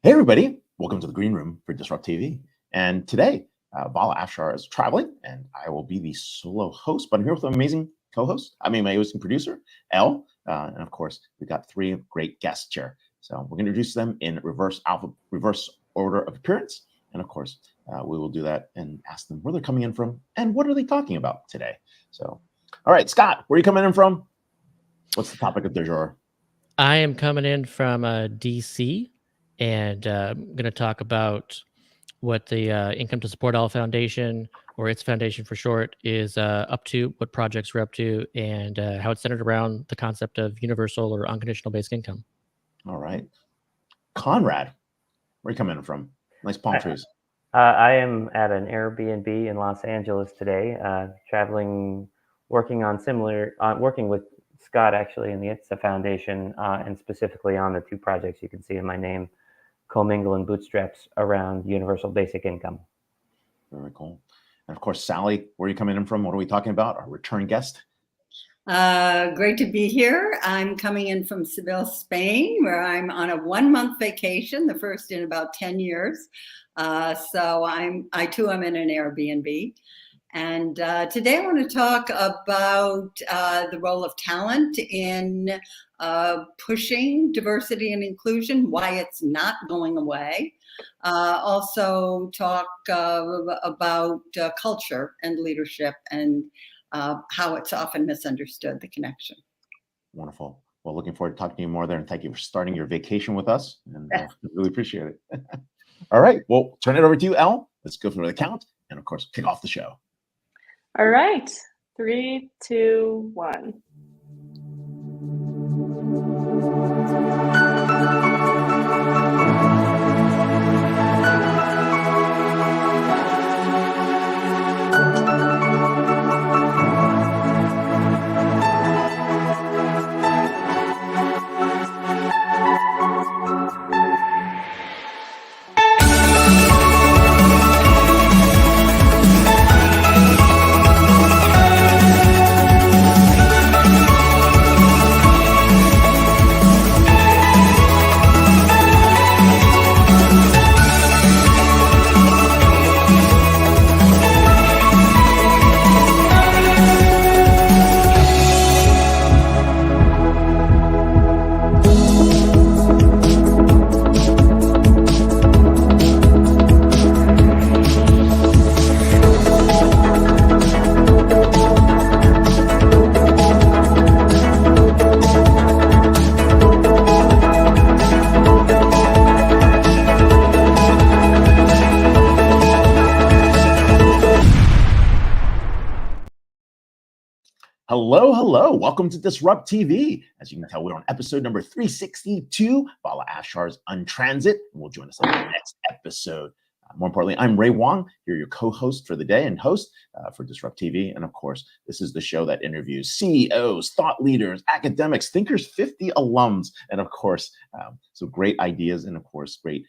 Hey, everybody. Welcome to the Green Room for Disrupt TV. And today, Bala Afshar is traveling, and I will be the solo host, but I'm here with an amazing co-host. My amazing producer, Elle. And of course, we've got three great guests here. So we're going to introduce them in reverse order of appearance. And of course, we will do that and ask them where they're coming in from and what are they talking about today. So, all right, Scott, where are you coming in from? What's the topic of du jour? I am coming in from DC, and I'm going to talk about what the Income to Support All Foundation, or its foundation for short, is up to, what projects we're up to, and how it's centered around the concept of universal or unconditional basic income. All right. Conrad, where are you coming in from? Nice palm trees. I am at an Airbnb in Los Angeles today, traveling, working with Scott actually in the ITSA Foundation, and specifically on the two projects you can see in my name, Comingle and Bootstraps, around universal basic income. Very cool. And of course, Sally, where are you coming in from? What are we talking about? Our return guest. Great to be here. I'm coming in from Seville, Spain, where I'm on a 1-month vacation, the first in about 10 years. So I too am in an Airbnb. And today I want to talk about the role of talent in pushing diversity and inclusion, why it's not going away. Also talk about culture and leadership and how it's often misunderstood, the connection. Wonderful. Well, looking forward to talking to you more there, and thank you for starting your vacation with us, and really appreciate it. All right, well, turn it over to you, Elle. Let's go through the count, and of course, kick off the show. All right, 3, 2, 1. Hello. Welcome to Disrupt TV. As you can tell, we're on episode number 362, Bala Afshar's Untransit, and will join us on the next episode. More importantly, I'm Ray Wang, here your co-host for the day and host for Disrupt TV. And of course, this is the show that interviews CEOs, thought leaders, academics, Thinkers 50 alums, and of course, some great ideas and of course, great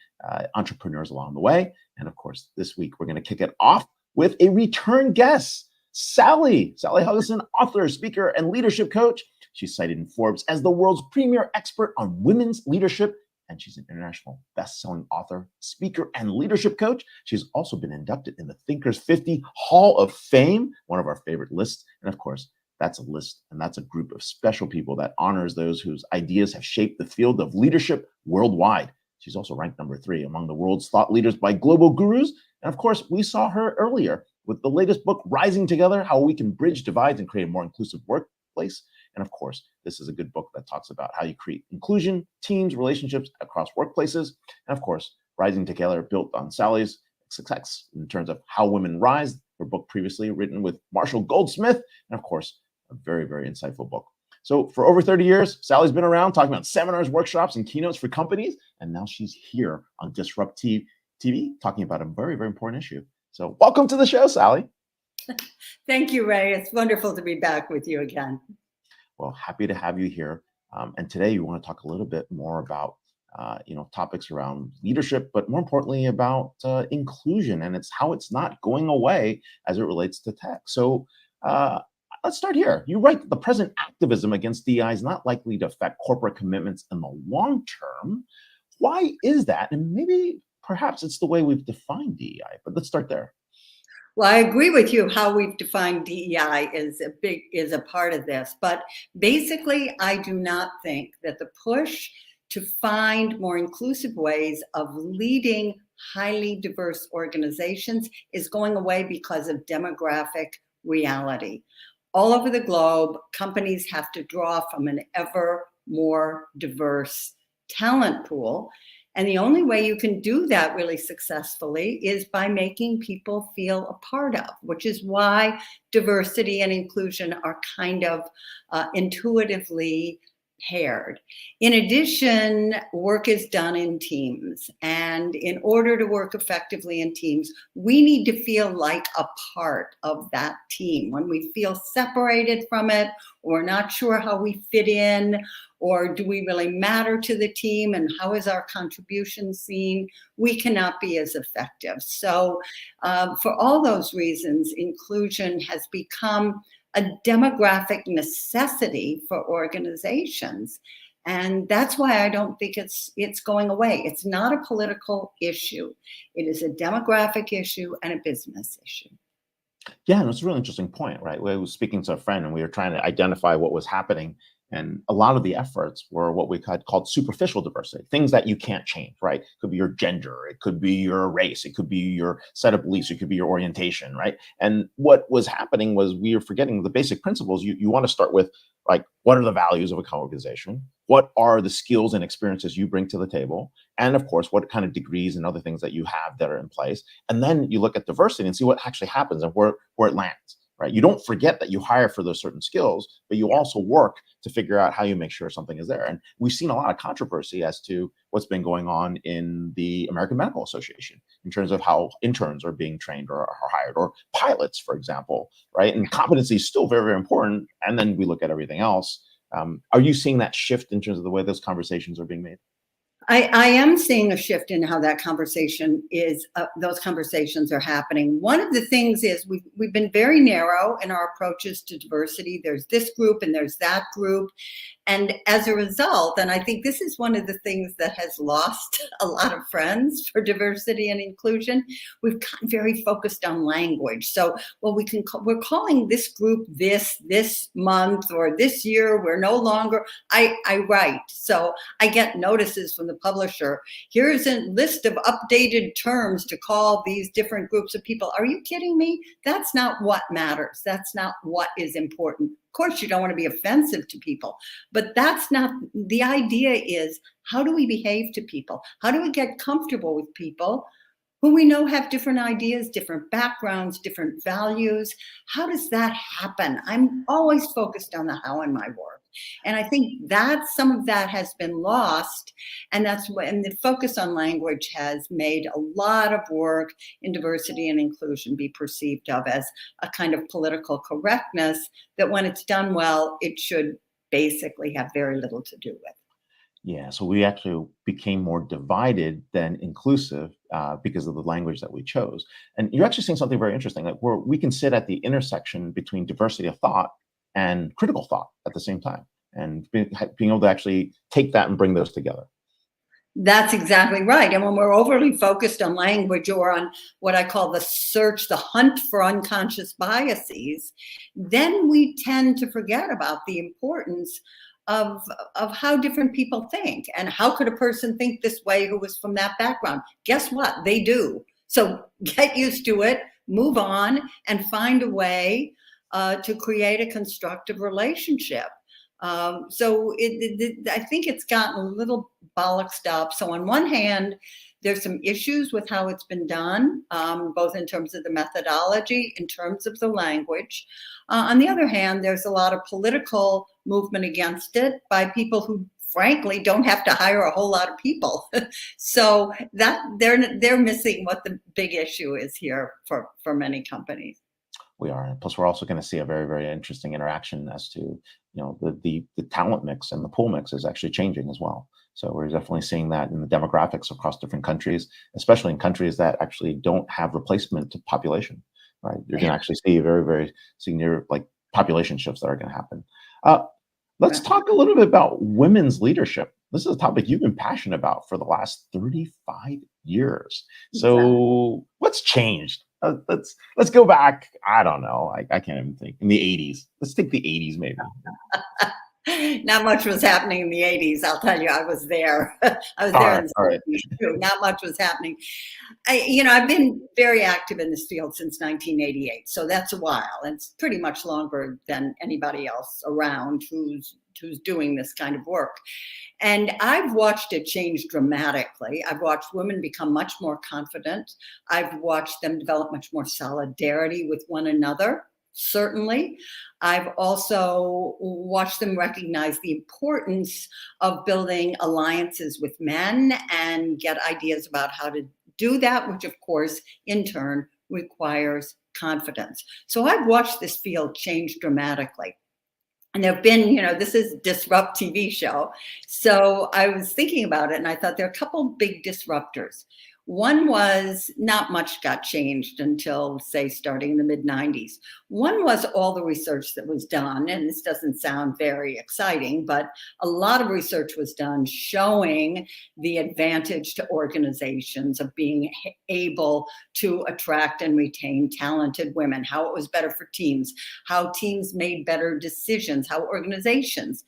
entrepreneurs along the way. And of course, this week, we're going to kick it off with a return guest. Sally Helgesen, author, speaker, and leadership coach. She's cited in Forbes as the world's premier expert on women's leadership, and she's an international best-selling author, speaker, and leadership coach. She's also been inducted in the Thinkers 50 Hall of Fame, one of our favorite lists. And of course, that's a list, and that's a group of special people that honors those whose ideas have shaped the field of leadership worldwide. She's also ranked number 3 among the world's thought leaders by global gurus. And of course, we saw her earlier with the latest book, Rising Together, How We Can Bridge Divides and Create a More Inclusive Workplace. And of course, this is a good book that talks about how you create inclusion, teams, relationships across workplaces. And of course, Rising Together, built on Sally's success in terms of how women rise, her book previously written with Marshall Goldsmith. And of course, a very, very insightful book. So for over 30 years, Sally's been around talking about seminars, workshops, and keynotes for companies. And now she's here on Disrupt TV talking about a very, very important issue. So welcome to the show, Sally. Thank you, Ray. It's wonderful to be back with you again. Well, happy to have you here. And today you want to talk a little bit more about, topics around leadership, but more importantly about inclusion, and it's how it's not going away as it relates to tech. So let's start here. You write that the present activism against DEI is not likely to affect corporate commitments in the long term. Why is that? And maybe perhaps it's the way we've defined DEI, but let's start there. Well, I agree with you. How we've defined DEI is a part of this, but basically, I do not think that the push to find more inclusive ways of leading highly diverse organizations is going away because of demographic reality. All over the globe, companies have to draw from an ever more diverse talent pool. And the only way you can do that really successfully is by making people feel a part of, which is why diversity and inclusion are kind of intuitively paired. In addition, work is done in teams. And in order to work effectively in teams, we need to feel like a part of that team. When we feel separated from it, or not sure how we fit in, or do we really matter to the team, and how is our contribution seen, we cannot be as effective. So for all those reasons, inclusion has become a demographic necessity for organizations. And that's why I don't think it's going away. It's not a political issue. It is a demographic issue and a business issue. Yeah, and it's a really interesting point, right? I was speaking to a friend and we were trying to identify what was happening. And a lot of the efforts were what we had called superficial diversity, things that you can't change, right? It could be your gender, it could be your race, it could be your set of beliefs, it could be your orientation, right? And what was happening was we were forgetting the basic principles. You want to start with, like, what are the values of a organization? What are the skills and experiences you bring to the table? And of course, what kind of degrees and other things that you have that are in place. And then you look at diversity and see what actually happens and where it lands. Right? You don't forget that you hire for those certain skills, but you also work to figure out how you make sure something is there. And we've seen a lot of controversy as to what's been going on in the American Medical Association in terms of how interns are being trained or are hired, or pilots, for example, right? And competency is still very, very important. And then we look at everything else. Are you seeing that shift in terms of the way those conversations are being made? I am seeing a shift in how that conversation is, those conversations are happening. One of the things is we've been very narrow in our approaches to diversity. There's this group and there's that group. And as a result, and I think this is one of the things that has lost a lot of friends for diversity and inclusion, we've gotten very focused on language. So, well, we're calling this group this month or this year. We're no longer, I write. So I get notices from the publisher. Here's a list of updated terms to call these different groups of people. Are you kidding me? That's not what matters. That's not what is important. Of course, you don't want to be offensive to people, but that's not the idea. Is how do we behave to people? How do we get comfortable with people who we know have different ideas, different backgrounds, different values? How does that happen? I'm always focused on the how in my work. And I think that some of that has been lost. And that's when the focus on language has made a lot of work in diversity and inclusion be perceived of as a kind of political correctness that when it's done well, it should basically have very little to do with. Yeah, so we actually became more divided than inclusive because of the language that we chose. And you're actually saying something very interesting, like we can sit at the intersection between diversity of thought and critical thought at the same time, and being able to actually take that and bring those together. That's exactly right. And when we're overly focused on language or on what I call the hunt for unconscious biases, then we tend to forget about the importance of how different people think. And how could a person think this way who was from that background? Guess what? They do. So get used to it, move on, and find a way to create a constructive relationship. So I think it's gotten a little bollocksed up. So on one hand, there's some issues with how it's been done, both in terms of the methodology, in terms of the language. On the other hand, there's a lot of political movement against it by people who frankly don't have to hire a whole lot of people. So that they're missing what the big issue is here for many companies. We are. Plus, we're also going to see a very, very interesting interaction as to, the talent mix and the pool mix is actually changing as well. So we're definitely seeing that in the demographics across different countries, especially in countries that actually don't have replacement to population, right? You're going to actually see very, very significant population shifts that are going to happen. Let's talk a little bit about women's leadership this is a topic you've been passionate about for the last 35 years. So what's changed? Let's go back. I don't know. I can't even think. In the 80s. Let's take the 80s maybe. Not much was happening in the 80s. I'll tell you, I was there. I was there in the 70s too. Not much was happening. I've been very active in this field since 1988. So that's a while. It's pretty much longer than anybody else around who's doing this kind of work. And I've watched it change dramatically. I've watched women become much more confident. I've watched them develop much more solidarity with one another. Certainly. I've also watched them recognize the importance of building alliances with men and get ideas about how to do that, which of course, in turn, requires confidence. So I've watched this field change dramatically. And there have been, this is Disrupt TV show. So I was thinking about it and I thought there are a couple big disruptors. One was not much got changed until, say, starting in the mid-90s. One was all the research that was done, and this doesn't sound very exciting, but a lot of research was done showing the advantage to organizations of being able to attract and retain talented women, how it was better for teams, how teams made better decisions, how organizations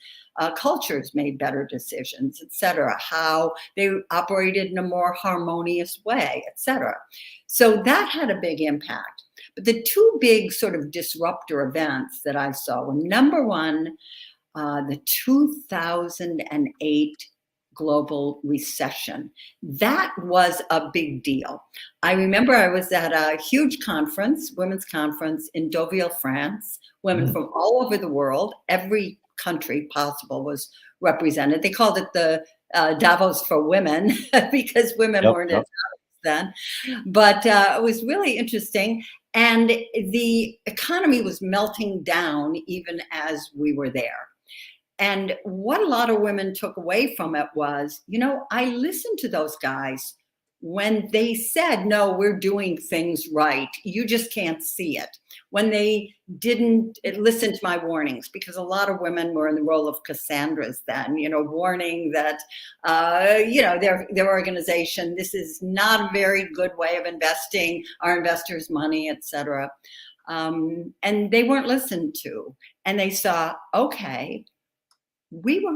cultures made better decisions, et cetera, how they operated in a more harmonious way, et cetera. So that had a big impact. But the two big sort of disruptor events that I saw were, number one, the 2008 global recession. That was a big deal. I remember I was at a huge conference, women's conference in Deauville, France. Women from all over the world, every country possible was represented. They called it the Davos for women because women weren't as then. But it was really interesting. And the economy was melting down even as we were there. And what a lot of women took away from it was, I listened to those guys when they said, no, we're doing things right. You just can't see it. When they didn't listen to my warnings, because a lot of women were in the role of Cassandras then, warning that, their organization, this is not a very good way of investing our investors' money, et cetera. And they weren't listened to. And they saw, okay, we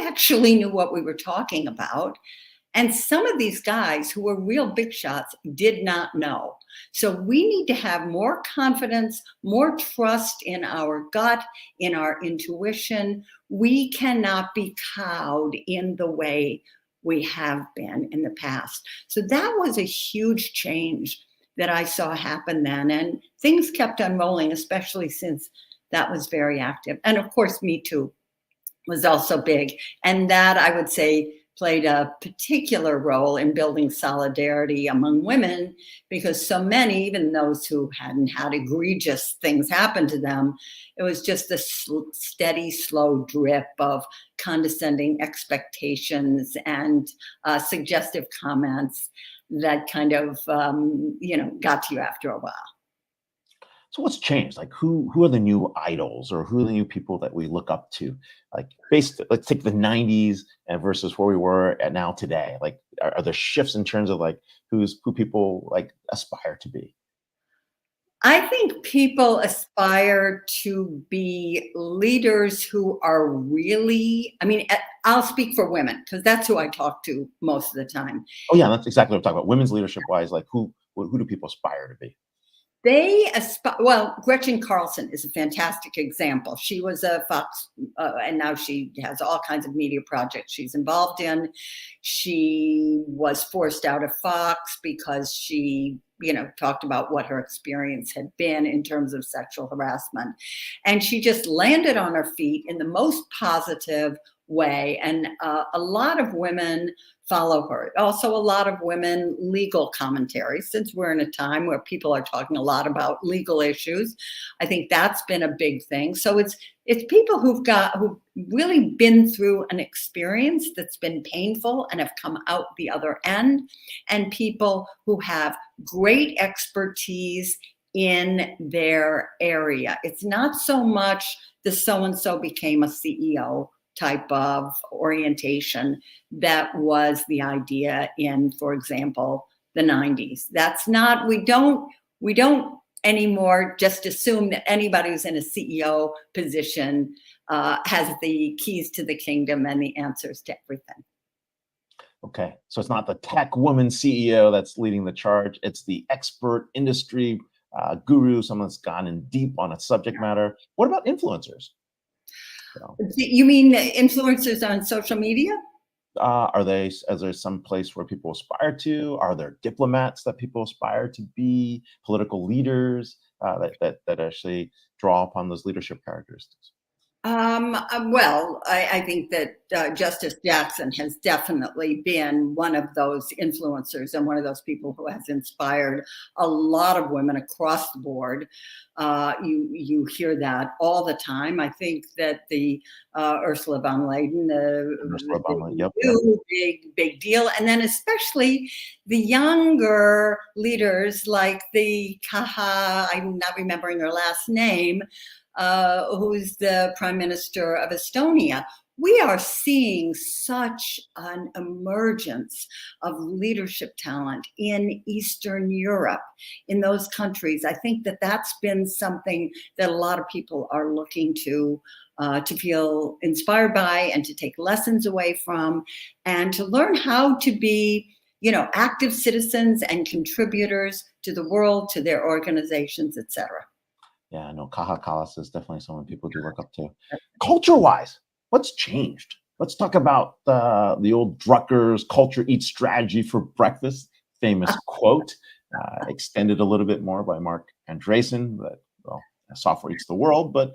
actually knew what we were talking about. And some of these guys who were real big shots did not know. So we need to have more confidence, more trust in our gut, in our intuition. We cannot be cowed in the way we have been in the past. So that was a huge change that I saw happen then. And things kept unrolling, especially since that was very active. And of course, Me Too was also big. And that, I would say, played a particular role in building solidarity among women, because so many, even those who hadn't had egregious things happen to them, it was just a steady, slow drip of condescending expectations and suggestive comments that kind of, got to you after a while. So what's changed? Like who are the new idols, or who are the new people that we look up to? Like let's take the 90s and versus where we were at now today. Like are there shifts in terms of like who people like aspire to be? I think people aspire to be leaders who are really, I'll speak for women because that's who I talk to most of the time. Oh yeah, that's exactly what I'm talking about. Women's leadership wise, like who do people aspire to be? They aspire, Gretchen Carlson is a fantastic example. She was a Fox, and now she has all kinds of media projects she's involved in. She was forced out of Fox because she, talked about what her experience had been in terms of sexual harassment. And she just landed on her feet in the most positive way. And a lot of women follow her. Also, a lot of women legal commentary, since we're in a time where people are talking a lot about legal issues. I think that's been a big thing. So it's people who've really been through an experience that's been painful and have come out the other end, and people who have great expertise in their area. It's not so much the so-and-so became a CEO type of orientation that was the idea in, for example, the 90s. That's not, we don't anymore just assume that anybody who's in a CEO position has the keys to the kingdom and the answers to everything. Okay, so it's not the tech woman CEO that's leading the charge. It's the expert industry guru, someone that's gone in deep on a subject matter. What about influencers? You mean influencers on social media? Is there some place where people aspire to? Are there diplomats that people aspire to be? Political leaders that actually draw upon those leadership characteristics? Well, I think that Justice Jackson has definitely been one of those influencers and one of those people who has inspired a lot of women across the board. You hear that all the time. I think that the Ursula von Leyen, big deal. And then especially the younger leaders like I'm not remembering her last name, who's the Prime Minister of Estonia. We are seeing such an emergence of leadership talent in Eastern Europe, in those countries. I think that that's been something that a lot of people are looking to feel inspired by and to take lessons away from, and to learn how to be, active citizens and contributors to the world, to their organizations, etc. Yeah, no, Kaja Kallas is definitely someone people do look up to. Culture-wise, what's changed? Let's talk about the old Drucker's culture eats strategy for breakfast, famous quote, extended a little bit more by Mark Andreessen, that, well, software eats the world, but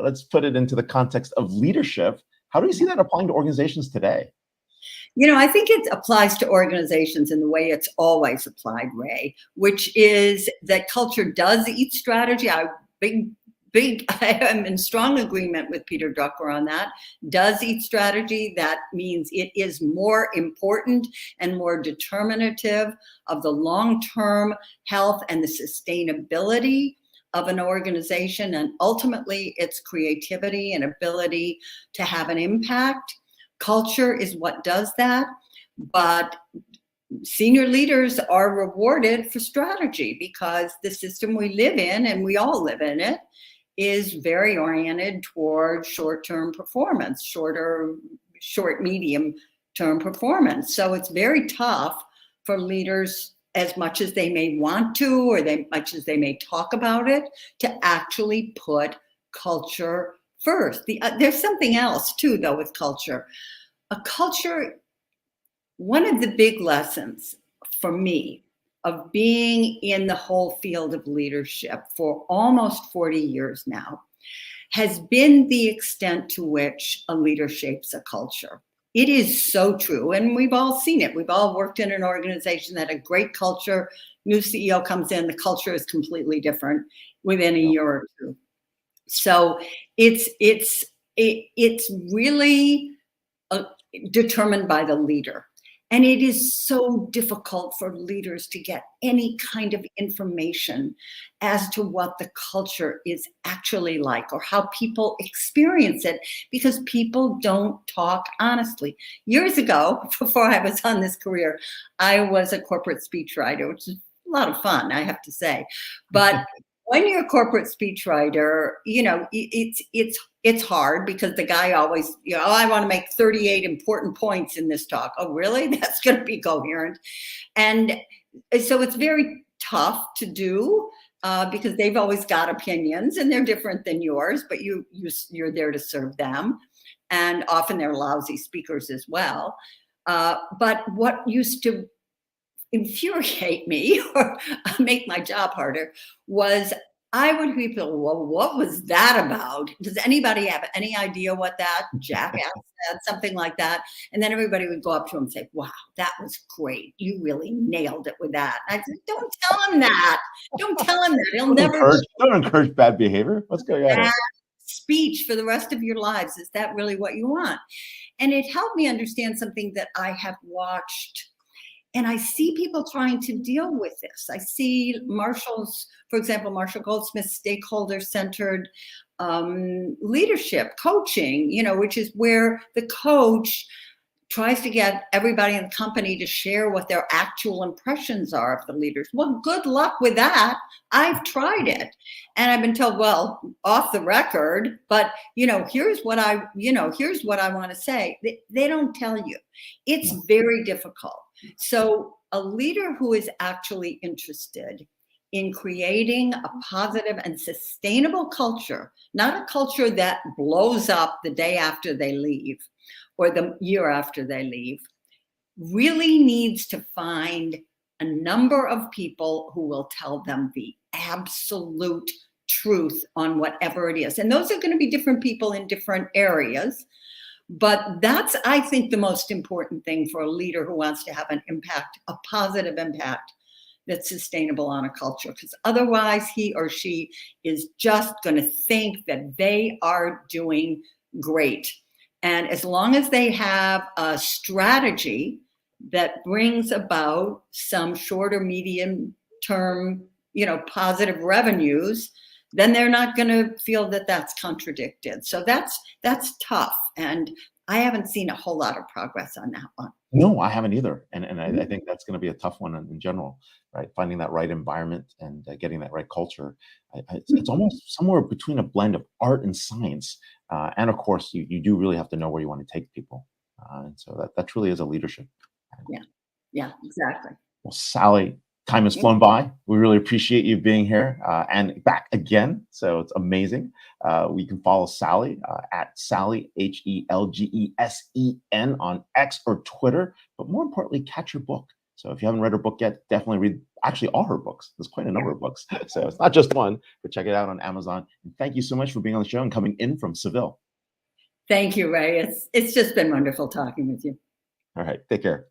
let's put it into the context of leadership. How do you see that applying to organizations today? I think it applies to organizations in the way it's always applied, Ray, which is that culture does eat strategy. I am in strong agreement with Peter Drucker on that. Does eat strategy. That means it is more important and more determinative of the long-term health and the sustainability of an organization, and ultimately its creativity and ability to have an impact. Culture is what does that, but senior leaders are rewarded for strategy because the system we live in, and we all live in it, is very oriented toward short-term performance, medium-term performance. So it's very tough for leaders, as much as they may want to, or much as they may talk about it, to actually put culture first. There's something else too, though, with culture. One of the big lessons for me of being in the whole field of leadership for almost 40 years now has been the extent to which a leader shapes a culture. It is so true, and we've all seen it. We've all worked in an organization that had a great culture. New CEO comes in, the culture is completely different within a year or two. So it's really determined by the leader. And it is so difficult for leaders to get any kind of information as to what the culture is actually like or how people experience it, because people don't talk honestly. Years ago, before I was on this career, I was a corporate speechwriter, which is a lot of fun, I have to say. But when you're a corporate speechwriter, it's hard because the guy always, I want to make 38 important points in this talk. Oh, really? That's going to be coherent. And so it's very tough to do because they've always got opinions and they're different than yours, but you're there to serve them. And often they're lousy speakers as well. But what used to infuriate me or make my job harder was I would be people, well, what was that about? Does anybody have any idea what that jackass said? Something like that. And then everybody would go up to him and say, wow, that was great. You really nailed it with that. And I said, don't tell him that. Don't tell him that. He'll don't encourage bad behavior. What's going on? Speech for the rest of your lives. Is that really what you want? And it helped me understand something that I have watched. And I see people trying to deal with this. I see for example, Marshall Goldsmith's stakeholder-centered leadership, coaching, which is where the coach tries to get everybody in the company to share what their actual impressions are of the leaders. Well, good luck with that. I've tried it. And I've been told, well, off the record, but here's what I want to say. They don't tell you. It's very difficult. So a leader who is actually interested in creating a positive and sustainable culture, not a culture that blows up the day after they leave, or the year after they leave, really needs to find a number of people who will tell them the absolute truth on whatever it is. And those are going to be different people in different areas. But that's, I think, the most important thing for a leader who wants to have an impact, a positive impact that's sustainable on a culture. Because otherwise, he or she is just going to think that they are doing great. And as long as they have a strategy that brings about some short or medium term, positive revenues, then they're not going to feel that that's contradicted. So that's tough. And I haven't seen a whole lot of progress on that one. No, I haven't either. And I think that's going to be a tough one in general, right? Finding that right environment and getting that right culture. It's almost somewhere between a blend of art and science. And of course, you do really have to know where you want to take people. And so that truly is a leadership. Yeah, exactly. Well, Sally, time has flown by. We really appreciate you being here and back again. So it's amazing. We can follow Sally at Sally, Helgesen on X or Twitter. But more importantly, catch her book. So if you haven't read her book yet, definitely read actually all her books. There's quite a number of books. So it's not just one, but check it out on Amazon. And thank you so much for being on the show and coming in from Seville. Thank you, Ray. It's just been wonderful talking with you. All right. Take care.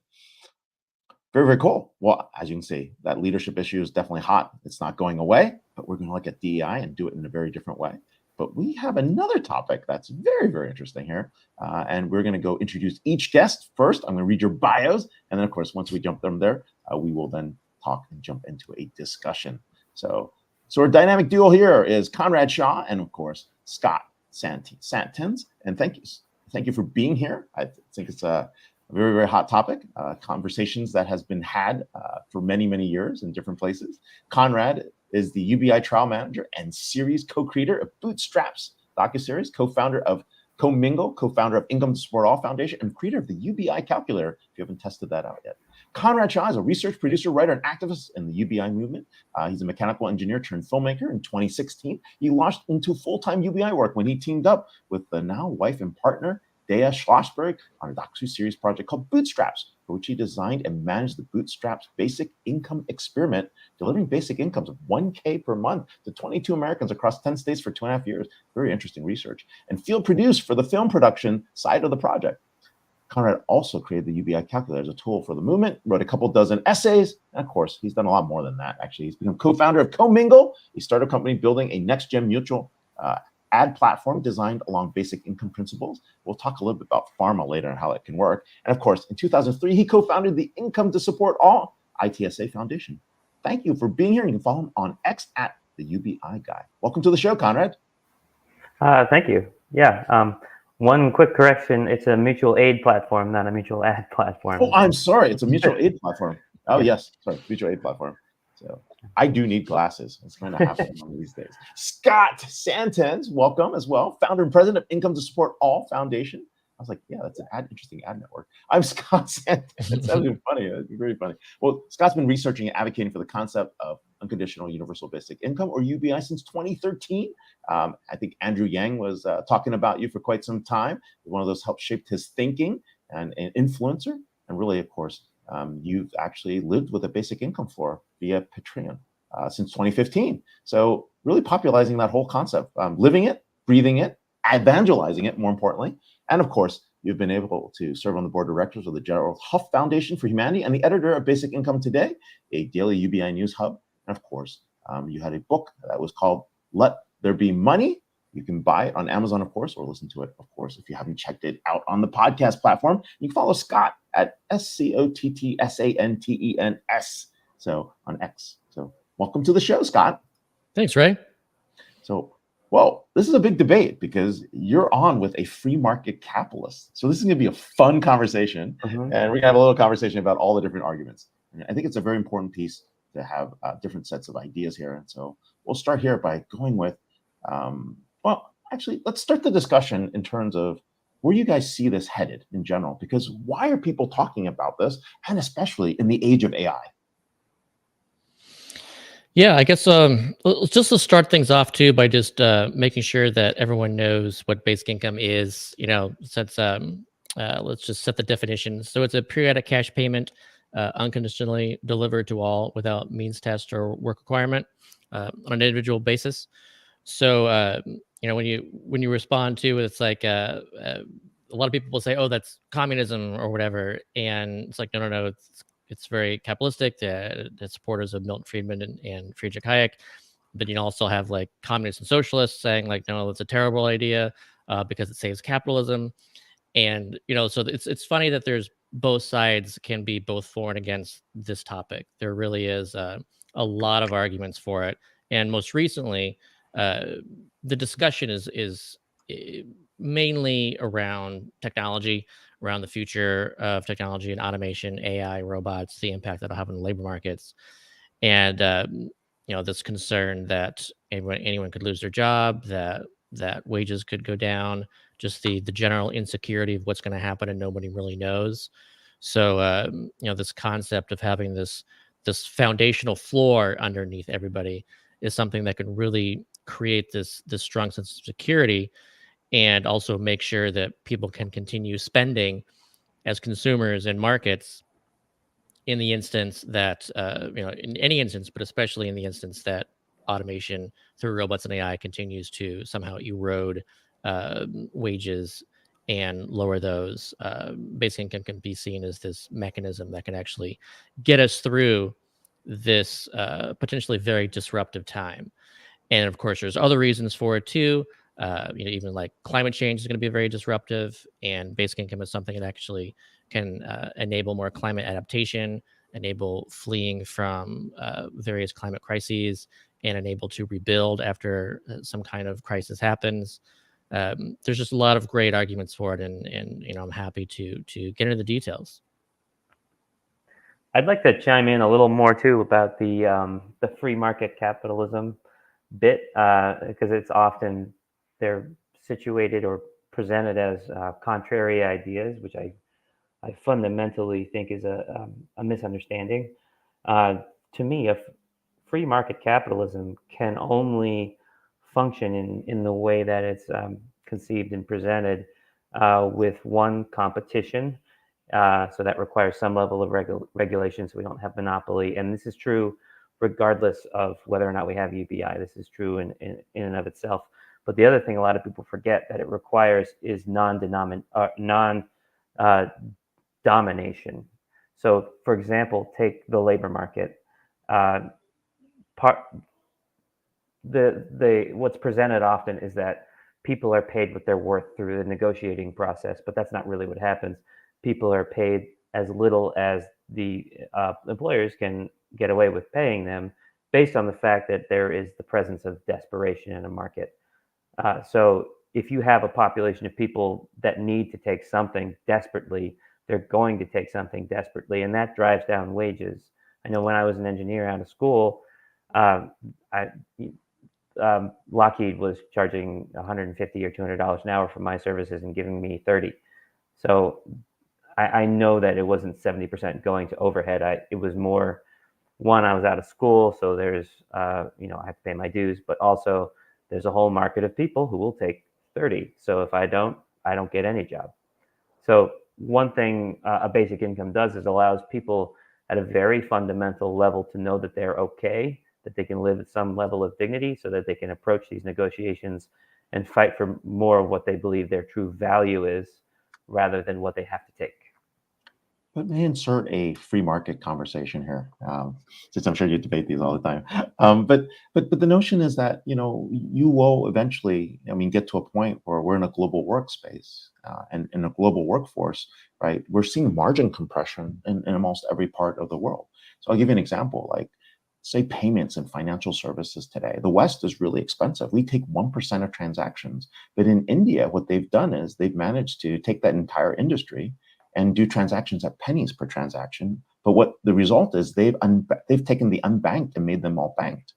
Very, very cool. Well, as you can see, that leadership issue is definitely hot. It's not going away, but we're going to look at DEI and do it in a very different way. But we have another topic that's very, very interesting here. And we're going to go introduce each guest first. I'm going to read your bios. And then, of course, once we jump them there, we will then talk and jump into a discussion. So our dynamic duo here is Conrad Shaw and, of course, Scott Santens. And thank you for being here. I think it's a very, very hot topic, conversations that has been had for many, many years in different places. Conrad is the UBI trial manager and series co-creator of Bootstraps docuseries, co-founder of Comingle, co-founder of Income to Support All Foundation, and creator of the UBIcalculator, if you haven't tested that out yet. Conrad Shaw is a research producer, writer, and activist in the UBI movement. He's a mechanical engineer turned filmmaker. In 2016, he launched into full-time UBI work when he teamed up with the now wife and partner, Dea Schlossberg, on a docuseries project called Bootstraps, for which he designed and managed the Bootstraps basic income experiment, delivering basic incomes of $1,000 per month to 22 Americans across 10 states for 2.5 years. Very interesting research. And field produced for the film production side of the project. Conrad also created the UBIcalculator as a tool for the movement, wrote a couple dozen essays, and of course, he's done a lot more than that, actually. He's become co-founder of Comingle, a startup company building a next-gen mutual ad platform designed along basic income principles. We'll talk a little bit about pharma later and how it can work. And of course, in 2003, he co-founded the Income to Support All ITSA Foundation. Thank you for being here. You can follow him on X at the UBI Guy. Welcome to the show, Conrad. Thank you. Yeah. One quick correction. It's a mutual aid platform, not a mutual ad platform. Oh, I'm sorry. It's a mutual aid platform. Oh, yes. Sorry. Mutual aid platform. So I do need glasses. It's going to happen one of these days. Scott Santens, welcome as well. Founder and president of Income to Support All Foundation. I was like, yeah, that's an interesting ad network. I'm Scott Santens. It sounded funny. It's very funny. Well, Scott's been researching and advocating for the concept of unconditional universal basic income, or UBI, since 2013. I think Andrew Yang was talking about you for quite some time. One of those helped shape his thinking and an influencer. And really, of course, you've actually lived with a basic income floor via Patreon since 2015. So really popularizing that whole concept, living it, breathing it, evangelizing it, more importantly. And of course, you've been able to serve on the board of directors of the Gerald Huff Foundation for Humanity and the editor of Basic Income Today, a daily UBI news hub. And of course, you had a book that was called Let There Be Money. You can buy it on Amazon, of course, or listen to it, of course, if you haven't checked it out on the podcast platform. You can follow Scott at ScottSantens. So on X. So welcome to the show, Scott. Thanks, Ray. So Well, this is a big debate because you're on with a free market capitalist. So this is going to be a fun conversation, and we're going to have a little conversation about all the different arguments. And I think it's a very important piece to have different sets of ideas here. And so we'll start here by going with, well, actually, let's start the discussion in terms of where you guys see this headed in general, because why are people talking about this, and especially in the age of AI? Yeah, I guess just to start things off too by just making sure that everyone knows what basic income is. Since let's just set the definition. So it's a periodic cash payment, unconditionally delivered to all without means test or work requirement on an individual basis. So when you respond to it, it's like a lot of people will say, "Oh, that's communism" or whatever, and it's like, no, it's very capitalistic. The supporters of Milton Friedman and Friedrich Hayek. But you also have like communists and socialists saying like, no, it's a terrible idea because it saves capitalism. And so it's funny that there's both sides can be both for and against this topic. There really is a lot of arguments for it, and most recently, the discussion is mainly around technology, around the future of technology and automation, AI, robots, the impact that'll have on the labor markets, and this concern that anyone could lose their job, that wages could go down, just the general insecurity of what's going to happen and nobody really knows. So this concept of having this foundational floor underneath everybody is something that can really create this strong sense of security, and also make sure that people can continue spending as consumers in markets in the instance that in any instance, but especially in the instance that automation through robots and AI continues to somehow erode wages and lower those. Basic income can be seen as this mechanism that can actually get us through this potentially very disruptive time. And of course, there's other reasons for it too. Even like climate change is going to be very disruptive, and basic income is something that actually can enable more climate adaptation, enable fleeing from various climate crises, and enable to rebuild after some kind of crisis happens. There's just a lot of great arguments for it, and I'm happy to get into the details. I'd like to chime in a little more too about the free market capitalism bit, because it's often they're situated or presented as contrary ideas, which I fundamentally think is a misunderstanding. To me, free market capitalism can only function in the way that it's conceived and presented with one, competition. So that requires some level of regulation, so we don't have monopoly. And this is true regardless of whether or not we have UBI. This is true in and of itself. But the other thing a lot of people forget that it requires is non-domination. So, for example, take the labor market. What's presented often is that people are paid what they're worth through the negotiating process, but that's not really what happens. People are paid as little as the employers can get away with paying them, based on the fact that there is the presence of desperation in a market. So if you have a population of people that need to take something desperately, they're going to take something desperately, and that drives down wages. I know when I was an engineer out of school, Lockheed was charging $150 or $200 an hour for my services and giving me 30. So I know that it wasn't 70% going to overhead. It was more, one, I was out of school, so there's, I have to pay my dues, but also there's a whole market of people who will take 30. So if I don't get any job. So one thing a basic income does is allows people at a very fundamental level to know that they're okay, that they can live at some level of dignity, so that they can approach these negotiations and fight for more of what they believe their true value is, rather than what they have to take. Let me insert a free market conversation here, since I'm sure you debate these all the time. But the notion is that you will eventually, get to a point where we're in a global workspace and in a global workforce, right? We're seeing margin compression in almost every part of the world. So I'll give you an example. Like say, payments and financial services today, the West is really expensive. We take 1% of transactions. But in India, what they've done is they've managed to take that entire industry and do transactions at pennies per transaction. But what the result is, they've taken the unbanked and made them all banked.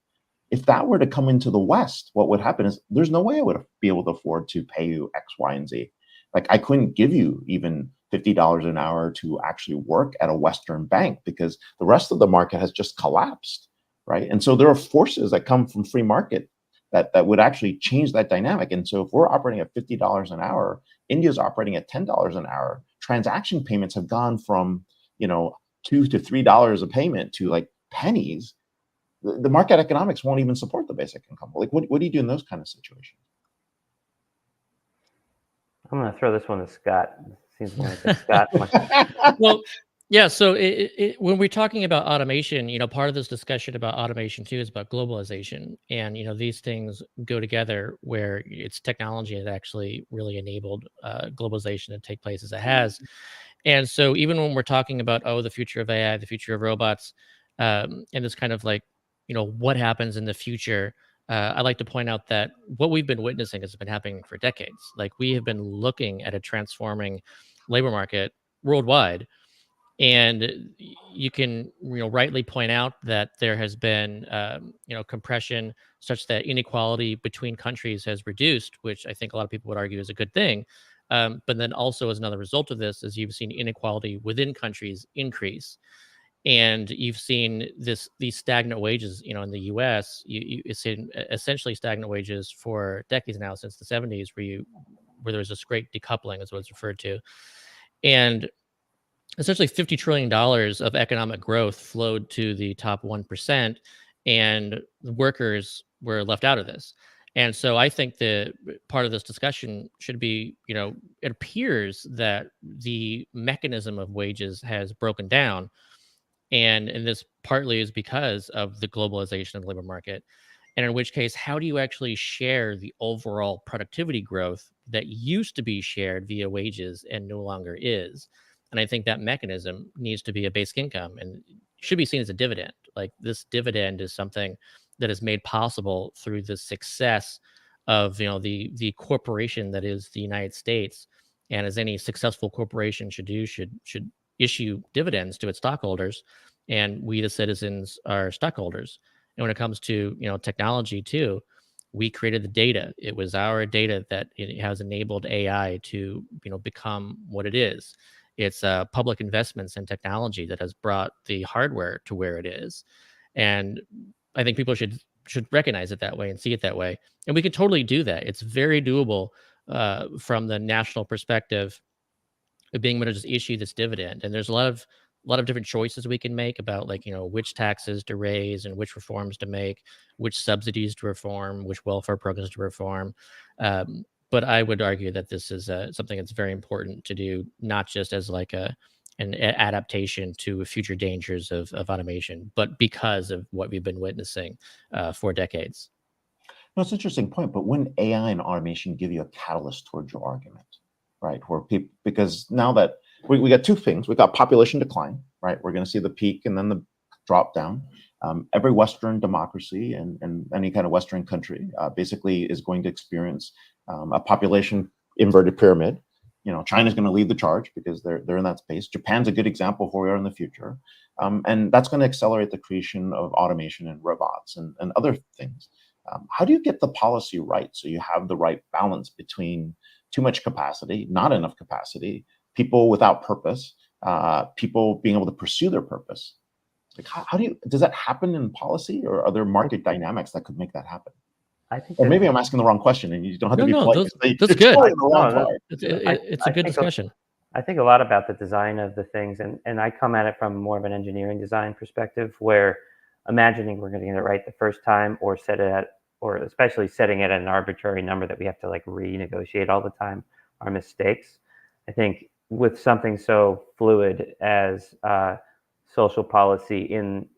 If that were to come into the West, what would happen is there's no way I would be able to afford to pay you X, Y, and Z. Like, I couldn't give you even $50 an hour to actually work at a Western bank because the rest of the market has just collapsed, right? And so there are forces that come from free market that would actually change that dynamic. And so if we're operating at $50 an hour, India's operating at $10 an hour. Transaction payments have gone from, $2 to $3 a payment to like pennies. The market economics won't even support the basic income. Like, what do you do in those kind of situations? I'm going to throw this one to Scott. Seems more like a Scott. Well, yeah. So when we're talking about automation, part of this discussion about automation too is about globalization, and these things go together where it's technology that actually really enabled globalization to take place as it has. And so even when we're talking about the future of AI, the future of robots, and this kind of like what happens in the future. I like to point out that what we've been witnessing has been happening for decades. Like, we have been looking at a transforming labor market worldwide, and you can rightly point out that there has been compression such that inequality between countries has reduced, which I think a lot of people would argue is a good thing. But then also, as another result of this, is you've seen inequality within countries increase. And you've seen these stagnant wages, in the U.S. You've seen essentially stagnant wages for decades now, since the 70s, where there was this great decoupling, as what it's referred to, and essentially $50 trillion of economic growth flowed to the top 1%, and the workers were left out of this. And so I think the part of this discussion should be, it appears that the mechanism of wages has broken down. And this partly is because of the globalization of the labor market. And in which case, how do you actually share the overall productivity growth that used to be shared via wages and no longer is? And I think that mechanism needs to be a basic income and should be seen as a dividend. Like, this dividend is something that is made possible through the success of the corporation that is the United States. And as any successful corporation should do, should issue dividends to its stockholders, and we the citizens are stockholders. And when it comes to technology too, we created the data. It was our data that it has enabled AI to become what it is. It's public investments in technology that has brought the hardware to where it is. And I think people should recognize it that way and see it that way. And we can totally do that. It's very doable from the national perspective of being able to just issue this dividend. And there's a lot of different choices we can make about, like, which taxes to raise and which reforms to make, which subsidies to reform, which welfare programs to reform. But I would argue that this is something that's very important to do, not just as like an adaptation to future dangers of automation, but because of what we've been witnessing for decades. No, it's an interesting point. But when AI and automation give you a catalyst towards your argument, right? Where people, because now that we got two things, we got population decline, right? We're going to see the peak and then the drop down. Every Western democracy and any kind of Western country basically is going to experience a population inverted pyramid. China's going to lead the charge because they're in that space. Japan's a good example of where we are in the future. And that's going to accelerate the creation of automation and robots and other things. How do you get the policy right so you have the right balance between too much capacity, not enough capacity, people without purpose, people being able to pursue their purpose? Like, does that happen in policy, or are there market dynamics that could make that happen? I think, or maybe I'm asking the wrong question, and you don't have to be polite. That's good. It's a good discussion. I think a lot about the design of the things, and I come at it from more of an engineering design perspective, where imagining we're going to get it right the first time, or especially setting it at an arbitrary number that we have to like renegotiate all the time, are mistakes. I think with something so fluid as social policy in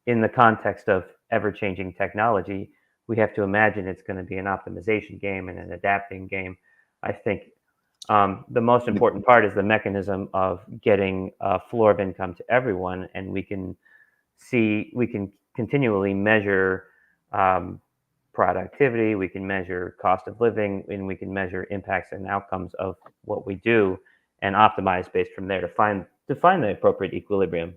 the context of ever-changing technology, we have to imagine it's going to be an optimization game and an adapting game. I think the most important part is the mechanism of getting a floor of income to everyone, and we can continually measure productivity, we can measure cost of living, and we can measure impacts and outcomes of what we do, and optimize based from there to find the appropriate equilibrium.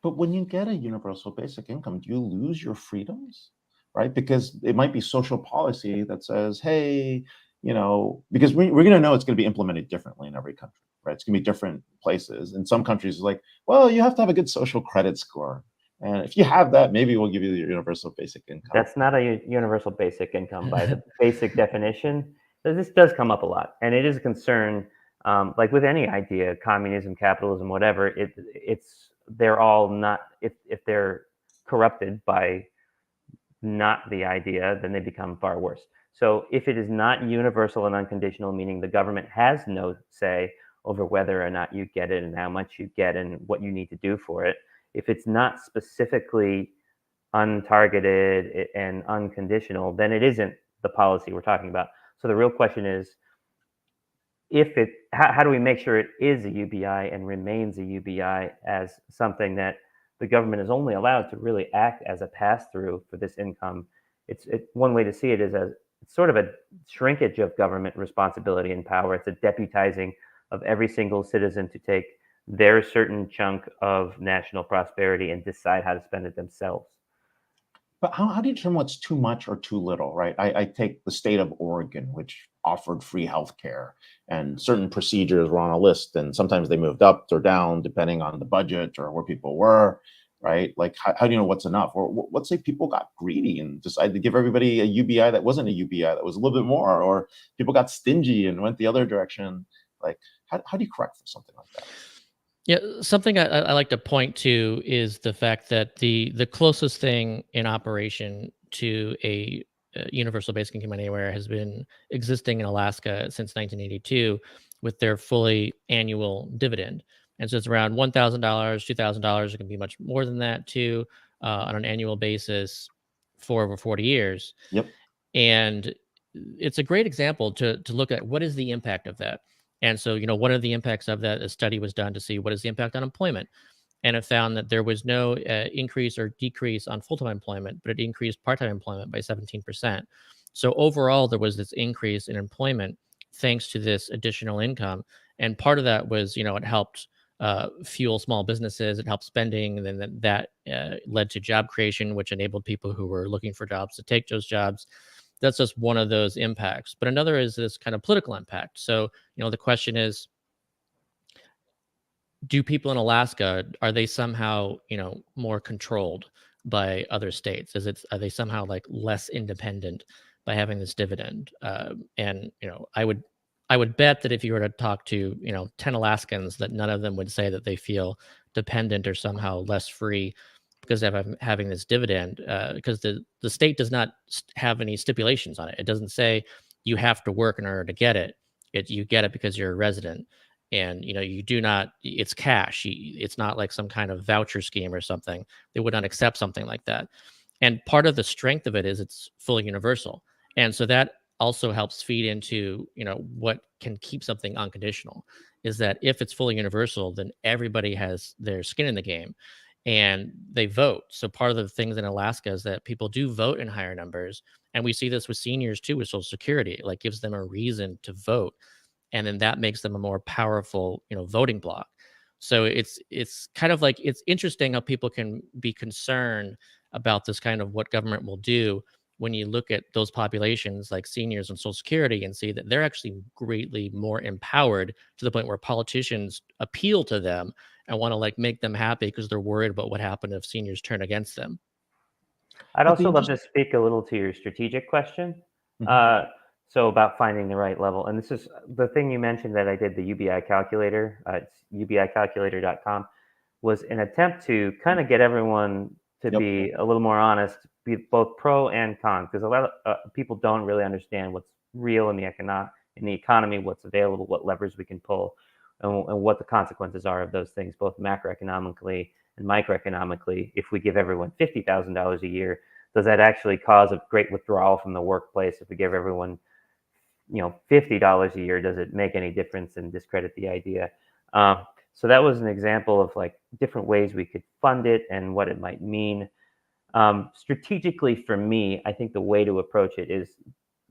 But when you get a universal basic income, do you lose your freedoms, right? Because it might be social policy that says, hey, because we're going to know it's going to be implemented differently in every country, right? It's going to be different places. In some countries, it's like, well, you have to have a good social credit score. And if you have that, maybe we'll give you your universal basic income. That's not a universal basic income by the basic definition. This does come up a lot, and it is a concern. Like with any idea, communism, capitalism, whatever, they're all not. If they're corrupted by not the idea, then they become far worse. So if it is not universal and unconditional, meaning the government has no say over whether or not you get it and how much you get and what you need to do for it, if it's not specifically untargeted and unconditional, then it isn't the policy we're talking about. So the real question is, how do we make sure it is a UBI and remains a UBI as something that the government is only allowed to really act as a pass-through for this income? It's one way to see it is as it's sort of a shrinkage of government responsibility and power. It's a deputizing of every single citizen to take their certain chunk of national prosperity and decide how to spend it themselves. But how do you determine what's too much or too little, right? I take the state of Oregon, which offered free healthcare, and certain procedures were on a list, and sometimes they moved up or down depending on the budget or where people were, right? Like, how do you know what's enough? Or let's say people got greedy and decided to give everybody a UBI that wasn't a UBI, that was a little bit more, or people got stingy and went the other direction. Like, how do you correct for something like that? Yeah, something I like to point to is the fact that the closest thing in operation to a universal basic income anywhere has been existing in Alaska since 1982 with their fully annual dividend. And so it's around $1,000, $2,000. It can be much more than that too, on an annual basis for over 40 years. Yep. And it's a great example to look at what is the impact of that. And so, one of the impacts of that, a study was done to see what is the impact on employment. And it found that there was no increase or decrease on full-time employment, but it increased part-time employment by 17%. So overall, there was this increase in employment thanks to this additional income. And part of that was, it helped fuel small businesses, it helped spending, and then that led to job creation, which enabled people who were looking for jobs to take those jobs. That's just one of those impacts. But another is this kind of political impact. So, the question is, do people in Alaska, are they somehow, more controlled by other states? Are they somehow like less independent by having this dividend? And I would bet that if you were to talk to 10 Alaskans, that none of them would say that they feel dependent or somehow less free because of having this dividend, because the state does not have any stipulations on it. It doesn't say you have to work in order to get it. You get it because you're a resident, and you do not. It's cash. It's not like some kind of voucher scheme or something. They would not accept something like that. And part of the strength of it is it's fully universal, and so that also helps feed into what can keep something unconditional. Is that if it's fully universal, then everybody has their skin in the game. And they vote. So part of the things in Alaska is that people do vote in higher numbers. And we see this with seniors too, with Social Security. It gives them a reason to vote. And then that makes them a more powerful, voting bloc. So it's kind of it's interesting how people can be concerned about this kind of what government will do when you look at those populations like seniors and Social Security and see that they're actually greatly more empowered to the point where politicians appeal to them and want to make them happy because they're worried about what happened if seniors turn against them. I'd also love to speak a little to your strategic question. Mm-hmm. So about finding the right level. And this is the thing you mentioned that I did, the UBI calculator, it's UBIcalculator.com, was an attempt to kind of get everyone to be a little more honest, be both pro and con, because a lot of people don't really understand what's real in the economy, what's available, what levers we can pull, and what the consequences are of those things, both macroeconomically and microeconomically. If we give everyone $50,000 a year, does that actually cause a great withdrawal from the workplace? If we give everyone, $50 a year, does it make any difference and discredit the idea? So that was an example of different ways we could fund it and what it might mean. Strategically, for me, I think the way to approach it is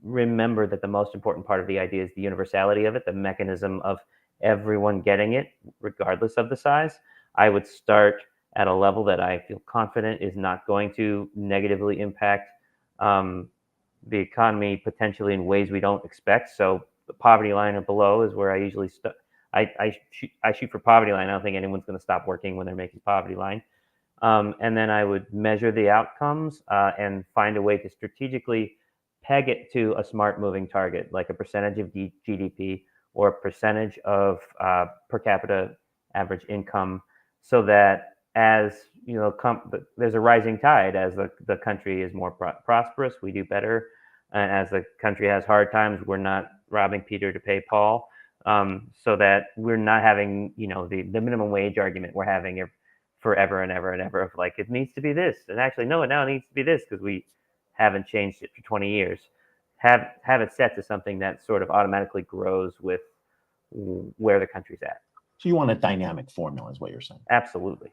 remember that the most important part of the idea is the universality of it, the mechanism of everyone getting it, regardless of the size. I would start at a level that I feel confident is not going to negatively impact the economy potentially in ways we don't expect. So the poverty line or below is where I usually I shoot for poverty line. I don't think anyone's going to stop working when they're making poverty line. And then I would measure the outcomes and find a way to strategically peg it to a smart moving target, like a percentage of GDP or a percentage of per capita average income, so that as you know, there's a rising tide. As the country is more prosperous, we do better. And as the country has hard times, we're not robbing Peter to pay Paul. So that we're not having, you know, the minimum wage argument we're having forever and ever and ever of like, it needs to be this. And actually, no, it now needs to be this because we haven't changed it for 20 years. Have it set to something that sort of automatically grows with where the country's at. So you want a dynamic formula is what you're saying. Absolutely.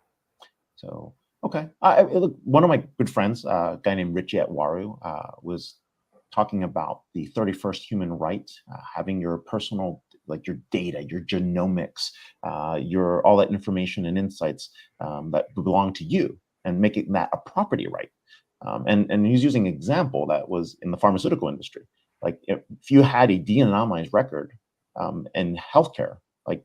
So, okay. Look, one of my good friends, a guy named Richie Atwaru, was talking about the 31st human right, having your personal, like your data, your genomics, your all that information and insights that belong to you, and making that a property right. And he's using an example that was in the pharmaceutical industry. Like if you had a de-anonymized record in healthcare, like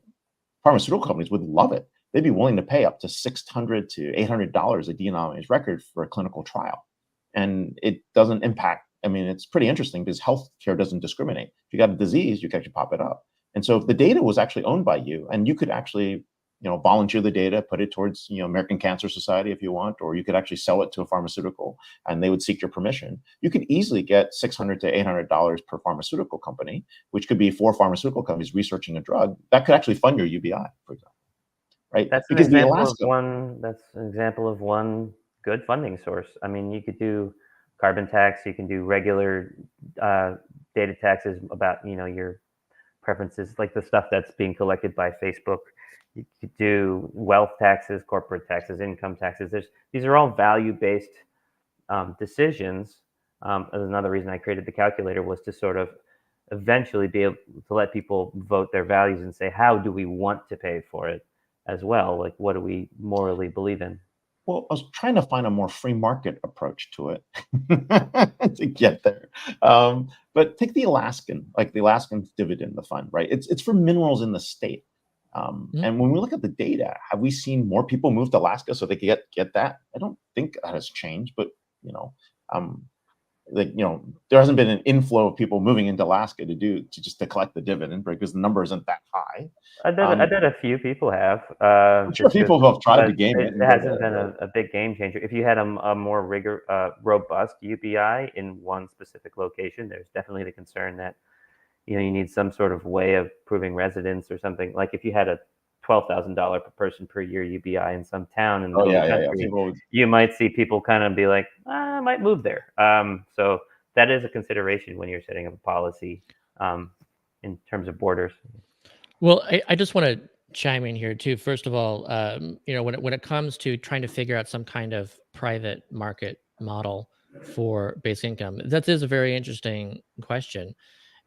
pharmaceutical companies would love it. They'd be willing to pay up to $600 to $800 a de-anonymized record for a clinical trial. And it doesn't impact, I mean, it's pretty interesting because healthcare doesn't discriminate. If you got a disease, you can actually pop it up. And so if the data was actually owned by you, and you could actually, you know, volunteer the data, put it towards, you know, American Cancer Society if you want, or you could actually sell it to a pharmaceutical and they would seek your permission. You could easily get $600 to $800 per pharmaceutical company, which could be 4 pharmaceutical companies researching a drug that could actually fund your UBI, for example. Right? That's because an example of one good funding source. I mean, you could do carbon tax, you can do regular data taxes about, you know, your preferences, like the stuff that's being collected by Facebook. You could do wealth taxes, corporate taxes, income taxes. These are all value-based decisions. Another reason I created the calculator was to sort of eventually be able to let people vote their values and say, how do we want to pay for it as well? Like, what do we morally believe in? Well, I was trying to find a more free market approach to it to get there. But take the Alaskan dividend, the fund, right? It's for minerals in the state. And when we look at the data, have we seen more people move to Alaska so they can get that? I don't think that has changed, but you know, there hasn't been an inflow of people moving into Alaska to collect the dividend because the number isn't that high. I bet a few people have. I'm sure people have tried to game it. It hasn't been a big game changer. If you had a more robust UBI in one specific location, there's definitely the concern that, you know, you need some sort of way of proving residence or something. Like if you had a $12,000 per person per year UBI in some town in the middle of the country, you might see people kind of be like, I might move there. So that is a consideration when you're setting up a policy in terms of borders. Well, I just want to chime in here too. First of all, you know, when it comes to trying to figure out some kind of private market model for basic income, that is a very interesting question.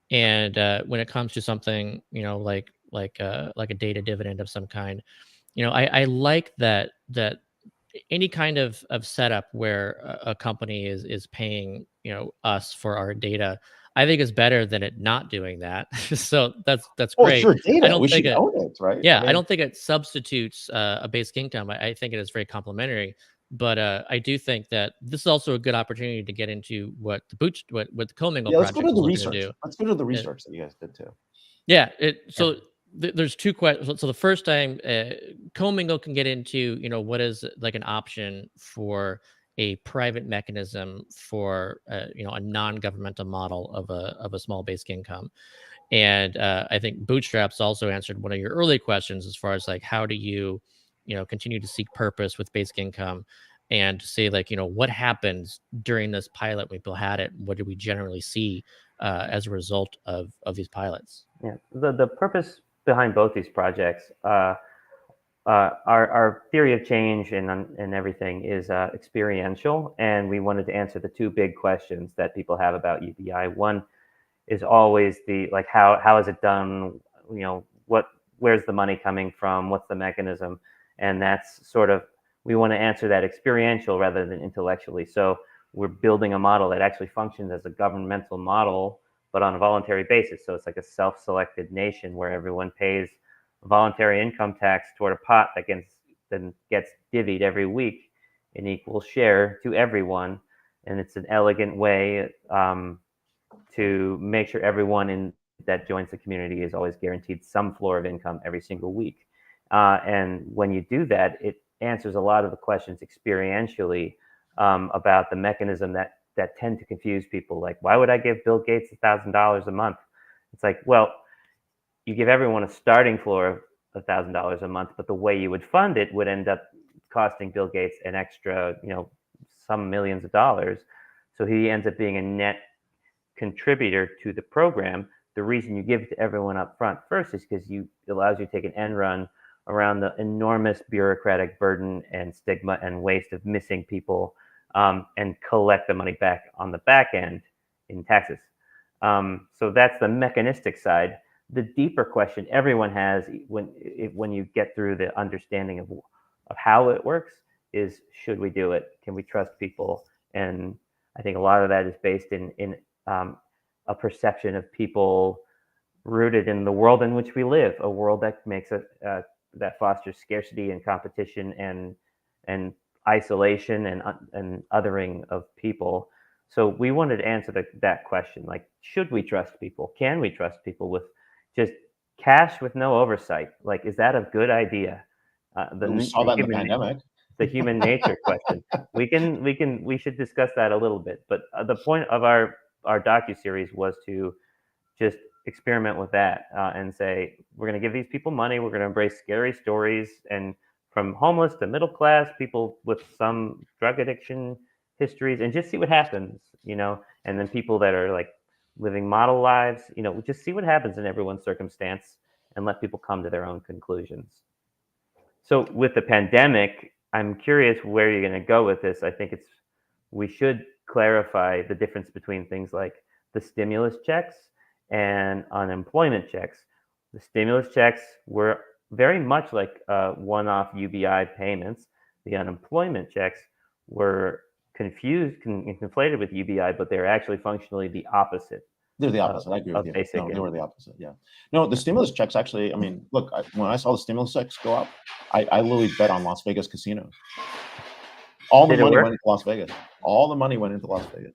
And when it comes to something, you know, like a data dividend of some kind, you know, I like that any kind of setup where a company is paying, you know, us for our data, I think is better than it not doing that. So that's great. Sure, data. I don't we think should own it, right? Yeah, I don't think it substitutes a basic income. I think it is very complementary. But I do think that this is also a good opportunity to get into what the Comingle let's project go to the is looking research. to do. Let's go to the research that you guys did too. Yeah. There's 2 questions. So the first time, Comingle can get into, you know, what is like an option for a private mechanism for you know, a non-governmental model of a small basic income. And I think Bootstraps also answered one of your early questions as far as like, how do you know, continue to seek purpose with basic income, and say like, you know, what happens during this pilot when people had it? What do we generally see as a result of these pilots? Yeah, the purpose behind both these projects our theory of change and everything is experiential, and we wanted to answer the two big questions that people have about UBI. One is always the like how is it done? You know, where's the money coming from? What's the mechanism? And that's sort of, we want to answer that experiential rather than intellectually. So we're building a model that actually functions as a governmental model, but on a voluntary basis. So it's like a self-selected nation where everyone pays voluntary income tax toward a pot that gets divvied every week in equal share to everyone. And it's an elegant way to make sure everyone that joins the community is always guaranteed some floor of income every single week. And when you do that, it answers a lot of the questions experientially about the mechanism that tend to confuse people. Like, why would I give Bill Gates $1,000 a month? It's like, well, you give everyone a starting floor of $1,000 a month, but the way you would fund it would end up costing Bill Gates an extra, some millions of dollars. So he ends up being a net contributor to the program. The reason you give it to everyone up front first is because it allows you to take an end run around the enormous bureaucratic burden and stigma and waste of missing people, and collect the money back on the back end in taxes. So that's the mechanistic side. The deeper question everyone has when you get through the understanding of how it works is, should we do it? Can we trust people? And I think a lot of that is based in a perception of people rooted in the world in which we live, a world that makes that fosters scarcity and competition and isolation and othering of people. So we wanted to answer that question, like, should we trust people? Can we trust people with just cash with no oversight? Like, is that a good idea? We saw that in the pandemic. The human nature question. We should discuss that a little bit. But the point of our docuseries was to just experiment with that and say, we're going to give these people money. We're going to embrace scary stories, and from homeless to middle class, people with some drug addiction histories, and just see what happens, and then people that are like living model lives, just see what happens in everyone's circumstance and let people come to their own conclusions. So with the pandemic, I'm curious where you're going to go with this. I think we should clarify the difference between things like the stimulus checks and unemployment checks. The stimulus checks were very much like one-off UBI payments. The unemployment checks were conflated with UBI, but they're actually functionally the opopposite. They're the opposite. I agree with you. No, they were the opposite. Yeah. No, the stimulus checks actually. I mean, look, when I saw the stimulus checks go up, I literally bet on Las Vegas casinos. All the money went into Las Vegas. All the money went into Las Vegas.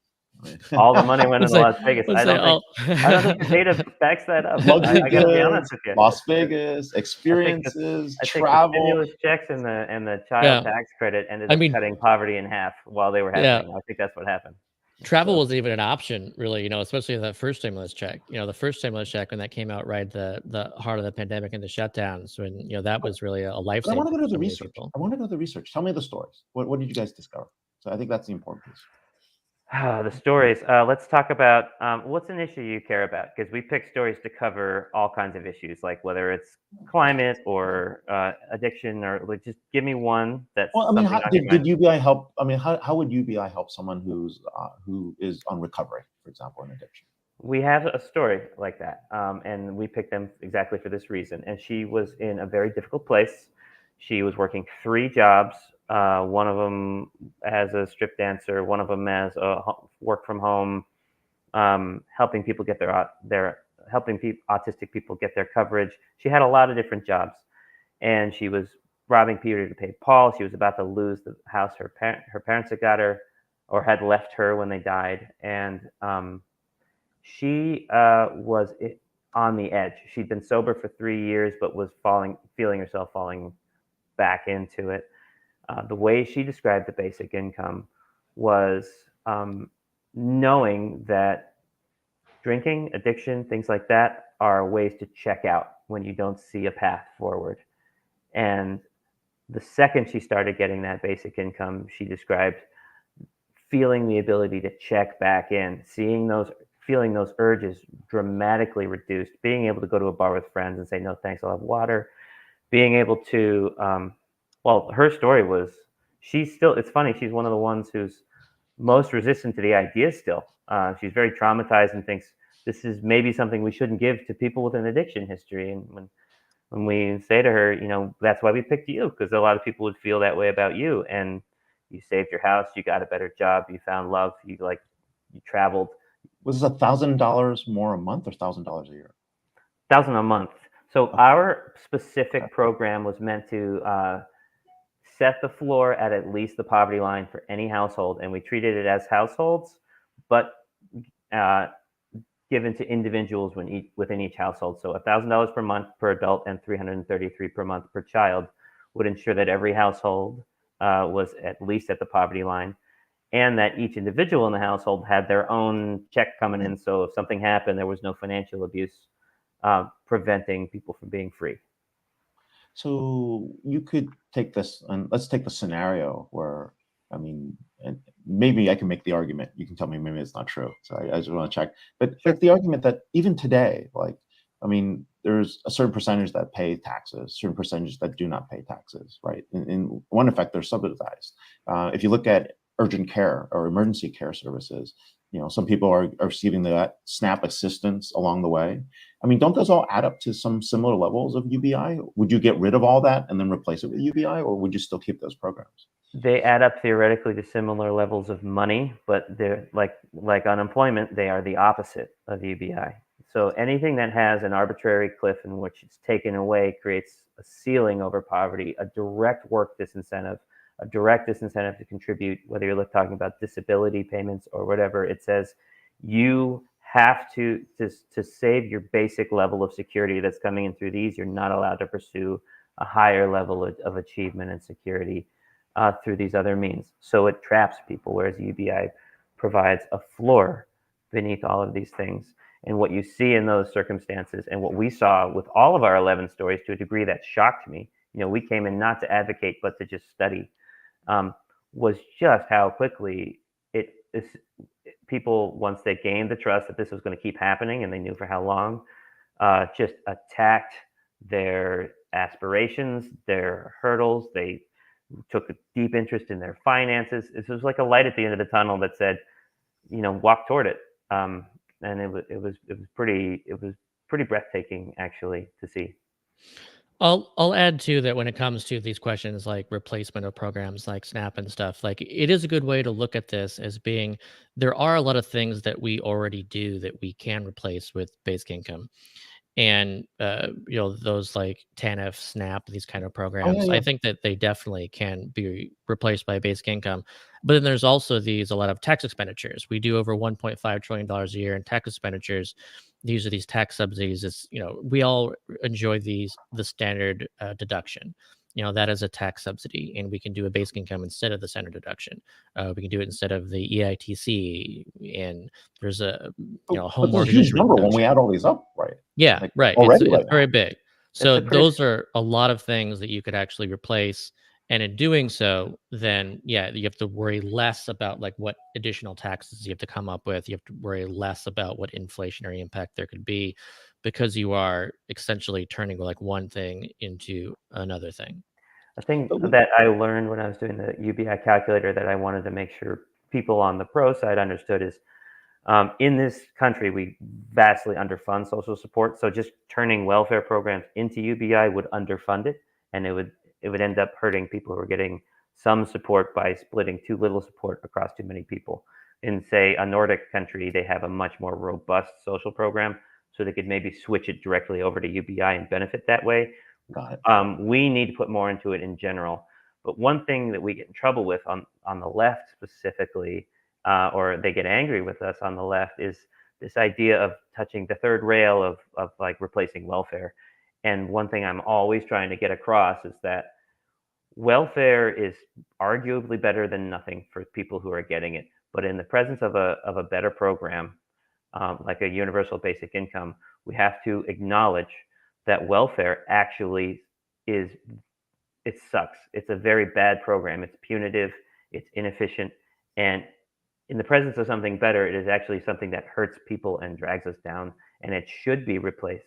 All the money went into Las Vegas. I don't think the data backs that up. I got to be honest with you. Las Vegas, experiences, travel. The stimulus checks and the child tax credit ended up cutting poverty in half while they were happening. I think that's what happened. Travel wasn't even an option, really, especially that first stimulus check. The first stimulus check when that came out, right, the heart of the pandemic and the shutdowns, when that was really a lifesaver. I want to go to the research. Tell me the stories. What did you guys discover? So I think that's the important piece. The stories. Let's talk about what's an issue you care about, because we pick stories to cover all kinds of issues, like whether it's climate or addiction, or like just give me one that's. Well, I mean, did UBI help? I mean, how would UBI help someone who is on recovery, for example, in addiction? We have a story like that, and we picked them exactly for this reason. And she was in a very difficult place. She was working 3 jobs. One of them as a strip dancer, one of them as a work from home, helping people get autistic people get their coverage. She had a lot of different jobs, and she was robbing Peter to pay Paul. She was about to lose the house her parents had got her, or had left her when they died, and she was on the edge. She'd been sober for 3 years, but was feeling herself falling back into it. The way she described the basic income was knowing that drinking, addiction, things like that are ways to check out when you don't see a path forward. And the second she started getting that basic income, she described feeling the ability to check back in, feeling those urges dramatically reduced, being able to go to a bar with friends and say, no, thanks, I'll have water, being able to, well, her story was, it's funny, she's one of the ones who's most resistant to the idea still. She's very traumatized and thinks this is maybe something we shouldn't give to people with an addiction history. And when we say to her, that's why we picked you, because a lot of people would feel that way about you. And you saved your house, you got a better job, you found love, you traveled. Was this $1,000 more a month or $1,000 a year? $1,000 a month. So our specific program was meant to set the floor at least the poverty line for any household, and we treated it as households, but given to individuals within each household. So $1,000 per month per adult and $333 per month per child would ensure that every household was at least at the poverty line, and that each individual in the household had their own check coming in. So if something happened, there was no financial abuse preventing people from being free. So you could take this, and let's take the scenario where, and maybe I can make the argument. You can tell me maybe it's not true. So I just want to check. But the argument that even today, there's a certain percentage that pay taxes, certain percentage that do not pay taxes, right? In one effect, they're subsidized. If you look at urgent care or emergency care services, some people are receiving that SNAP assistance along the way. Don't those all add up to some similar levels of UBI? Would you get rid of all that and then replace it with UBI, or would you still keep those programs? They add up theoretically to similar levels of money, but they're like unemployment, they are the opposite of UBI. So anything that has an arbitrary cliff in which it's taken away creates a ceiling over poverty, a direct work disincentive, a direct disincentive to contribute, whether you're talking about disability payments or whatever. It says you have to save your basic level of security that's coming in through these. You're not allowed to pursue a higher level of achievement and security through these other means. So it traps people, whereas UBI provides a floor beneath all of these things. And what you see in those circumstances, and what we saw with all of our 11 stories to a degree that shocked me, we came in not to advocate, but to just study, was just how quickly people, once they gained the trust that this was going to keep happening, and they knew for how long, just attacked their aspirations, their hurdles. They took a deep interest in their finances. It was like a light at the end of the tunnel that said, walk toward it. And it was pretty breathtaking, actually, to see. I'll add too that when it comes to these questions like replacement of programs like SNAP and stuff, it is a good way to look at this as being, there are a lot of things that we already do that we can replace with basic income. And those like TANF, SNAP, these kind of programs, I think that they definitely can be replaced by basic income. But then there's also a lot of tax expenditures. We do over $1.5 trillion a year in tax expenditures. These are these tax subsidies. It's, we all enjoy the standard deduction. That is a tax subsidy, and we can do a basic income instead of the standard deduction. We can do it instead of the EITC, and there's a home mortgage huge number when we add all these up, right? Yeah, right. It's very big. So those are a lot of things that you could actually replace. And in doing so, then, you have to worry less about what additional taxes you have to come up with. You have to worry less about what inflationary impact there could be, because you are essentially turning one thing into another thing. A thing that I learned when I was doing the UBI calculator that I wanted to make sure people on the pro side understood is, in this country, we vastly underfund social support. So just turning welfare programs into UBI would underfund it, and it would end up hurting people who are getting some support by splitting too little support across too many people. In, say, a Nordic country, they have a much more robust social program, so they could maybe switch it directly over to UBI and benefit that way. Got it. We need to put more into it in general. But one thing that we get in trouble with on the left specifically, or they get angry with us on the left, is this idea of touching the third rail of replacing welfare. And one thing I'm always trying to get across is that welfare is arguably better than nothing for people who are getting it. But in the presence of a better program, like a universal basic income, we have to acknowledge that welfare actually it sucks. It's a very bad program. It's punitive, it's inefficient, and in the presence of something better, it is actually something that hurts people and drags us down, and it should be replaced.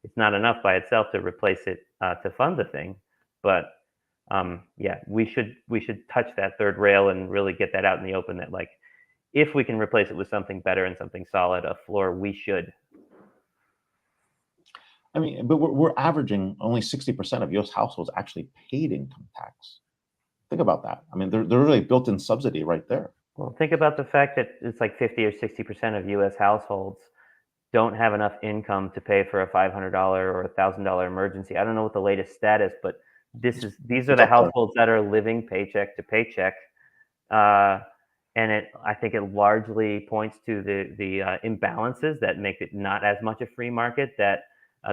It's not enough by itself to replace it to fund the thing, but yeah, we should touch that third rail and really get that out in the open. That like, if we can replace it with something better and something solid, a floor, we should. I mean, but we're averaging only 60% of U.S. households actually paid income tax. Think about that. I mean, they're really built-in subsidy right there. Well, think about the fact that it's like 50 or 60% of U.S. households don't have enough income to pay for a $500 or $1,000 emergency. I don't know what the latest stat is, but these are the households that are living paycheck to paycheck, and I think it largely points to the imbalances that make it not as much a free market. That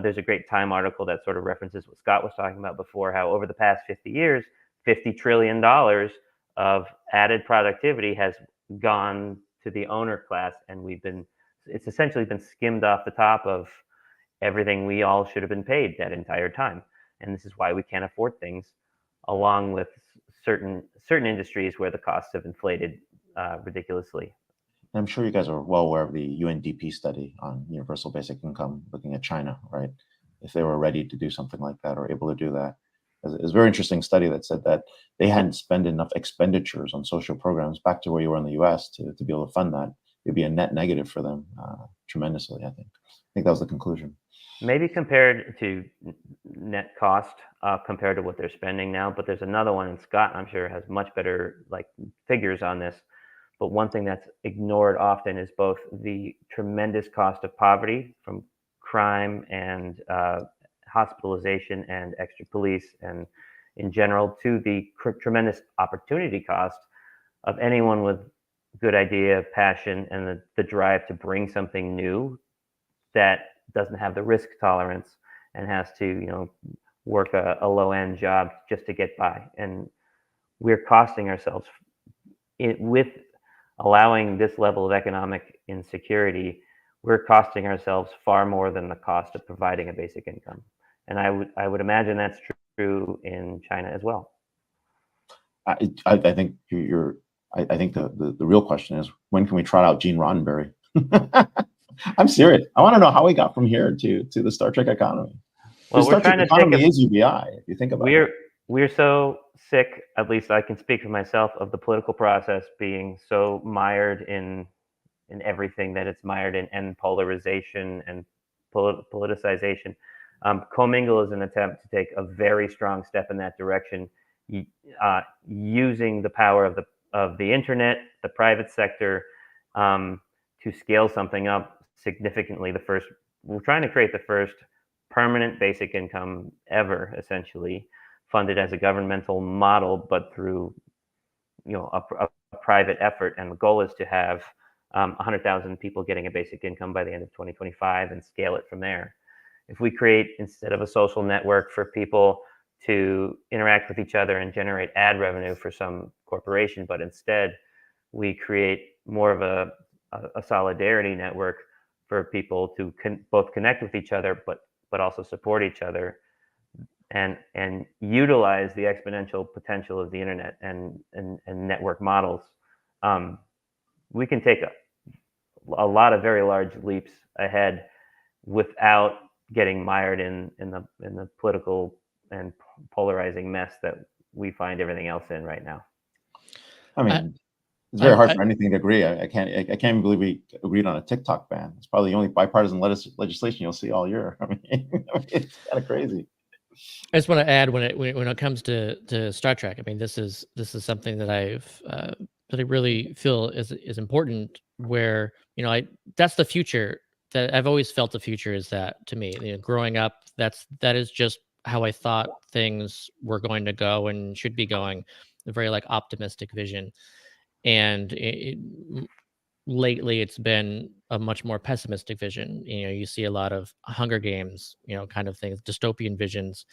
there's a great Time article that sort of references what Scott was talking about before, how over the past 50 years, $50 trillion of added productivity has gone to the owner class, and it's essentially been skimmed off the top of everything we all should have been paid that entire time. And this is why we can't afford things, along with certain industries where the costs have inflated ridiculously. I'm sure you guys are well aware of the UNDP study on universal basic income, looking at China, right? If they were ready to do something like that or able to do that. It's a very interesting study that said that they hadn't spent enough expenditures on social programs back to where you were in the US to be able to fund that. It'd be a net negative for them tremendously, I think. I think that was the conclusion. Maybe compared to net cost, compared to what they're spending now, but there's another one, and Scott, I'm sure, has much better like figures on this. But one thing that's ignored often is both the tremendous cost of poverty from crime and hospitalization and extra police and in general, to the tremendous opportunity cost of anyone with good idea, passion, and the drive to bring something new that doesn't have the risk tolerance and has to, work a low-end job just to get by. And we're costing ourselves with allowing this level of economic insecurity. We're costing ourselves far more than the cost of providing a basic income. And I would imagine that's true in China as well. I think I think the real question is, when can we trot out Gene Roddenberry? I'm serious. I want to know how we got from here to the Star Trek economy. Well, the Star Trek economy is UBI, if you think about it. We're so sick, at least I can speak for myself, of the political process being so mired in everything that it's mired in, and polarization and politicization. Comingle is an attempt to take a very strong step in that direction, using the power of the internet, the private sector, to scale something up significantly. We're trying to create the first permanent basic income ever, essentially funded as a governmental model, but through a private effort. And the goal is to have 100,000 people getting a basic income by the end of 2025 and scale it from there. If we create, instead of a social network for people to interact with each other and generate ad revenue for some corporation, but instead we create more of a solidarity network for people to both connect with each other, but also support each other, and utilize the exponential potential of the internet and network models, we can take a lot of very large leaps ahead without getting mired in the political and polarizing mess that we find everything else in right now. I mean, it's very hard for anything to agree. I can't even believe we agreed on a TikTok ban. It's probably the only bipartisan legislation you'll see all year. I mean, it's kind of crazy. I just want to add, when it comes to Star Trek, I mean, this is something that I really feel is important. Where that's the future. That I've always felt the future is that, to me. Growing up, that is just how I thought things were going to go and should be going. A very optimistic vision. And lately, it's been a much more pessimistic vision. You see a lot of Hunger Games, kind of things, dystopian visions.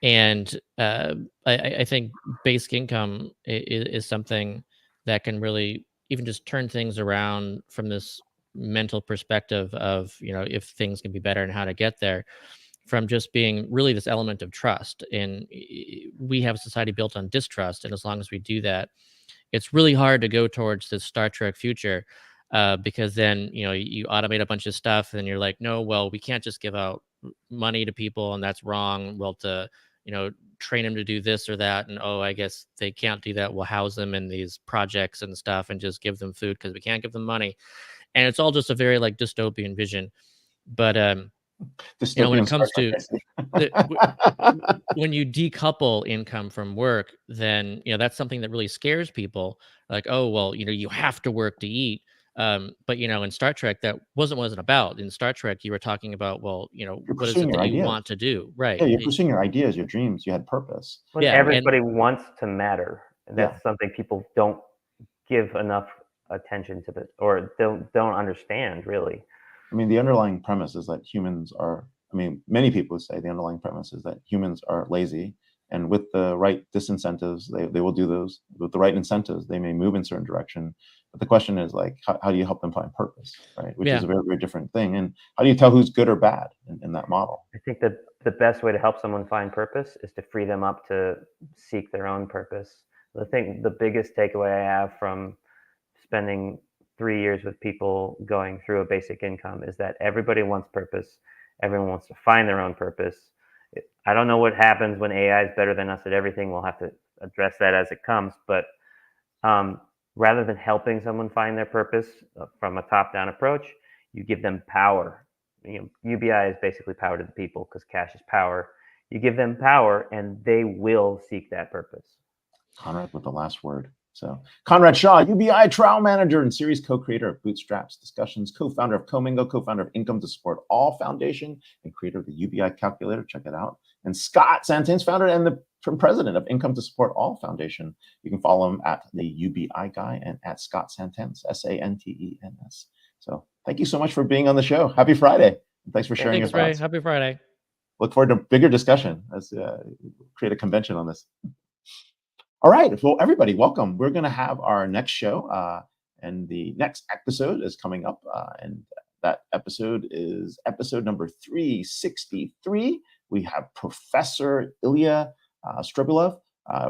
And I think basic income is something that can really even just turn things around from this mental perspective of, if things can be better and how to get there, from just being really this element of trust. And we have a society built on distrust. And as long as we do that, it's really hard to go towards this Star Trek future, because then, you automate a bunch of stuff and you're like, no, well, we can't just give out money to people, and that's wrong. Well, to train them to do this or that, and I guess they can't do that. We'll house them in these projects and stuff, and just give them food because we can't give them money. And it's all just a very like dystopian vision. But when it comes to when you decouple income from work, then that's something that really scares people. Like, oh well, you have to work to eat. But in Star Trek, that wasn't about. In Star Trek, you were talking about, well, what is it that you want to do, right? Yeah, you're pursuing your ideas, your dreams. You had purpose. But everybody wants to matter. And that's something people don't give enough attention to, or don't understand really. I mean, the underlying premise is that humans are. I mean, many people say the underlying premise is that humans are lazy, and with the right disincentives, they will do those. With the right incentives, they may move in a certain direction. But the question is, like, how do you help them find purpose, right? Which is a very, very different thing. And how do you tell who's good or bad in that model? I think that the best way to help someone find purpose is to free them up to seek their own purpose. The biggest takeaway I have from spending 3 years with people going through a basic income is that everybody wants purpose. Everyone wants to find their own purpose. I don't know what happens when AI is better than us at everything. We'll have to address that as it comes. But rather than helping someone find their purpose from a top-down approach, you give them power. UBI is basically power to the people because cash is power. You give them power and they will seek that purpose. Conrad with the last word. So Conrad Shaw, UBI trial manager and series co-creator of Bootstraps Discussions, co-founder of Comingle, co-founder of Income to Support All Foundation, and creator of the UBIcalculator. Check it out. And Scott Santens, founder and president of Income to Support All Foundation. You can follow him at the UBI guy and at Scott Santens, Santens. So thank you so much for being on the show. Happy Friday. And thanks for sharing your thoughts. Happy Friday. Look forward to bigger discussion. Let's create a convention on this. All right, well, everybody, welcome. We're going to have our next show, and the next episode is coming up, and that episode is episode number 363. We have Professor Ilya Stribulov,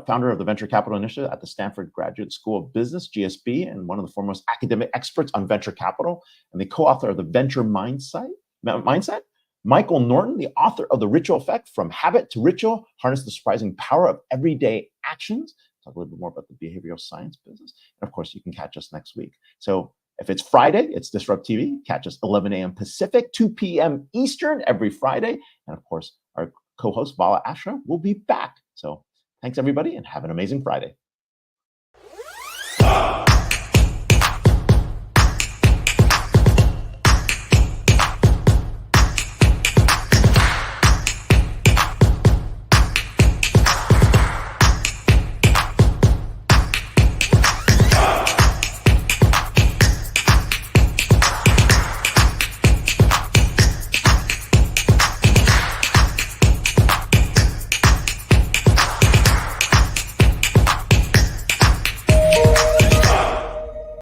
founder of the Venture Capital Initiative at the Stanford Graduate School of Business, GSB, and one of the foremost academic experts on venture capital, and the co-author of the Venture Mindset. Michael Norton, the author of The Ritual Effect, From Habit to Ritual, Harness the Surprising Power of Everyday Actions. Talk a little bit more about the behavioral science business. And of course, you can catch us next week. So if it's Friday, it's Disrupt TV. Catch us 11 a.m. Pacific, 2 p.m. Eastern every Friday. And of course, our co-host, Vala Ashra, will be back. So thanks, everybody, and have an amazing Friday.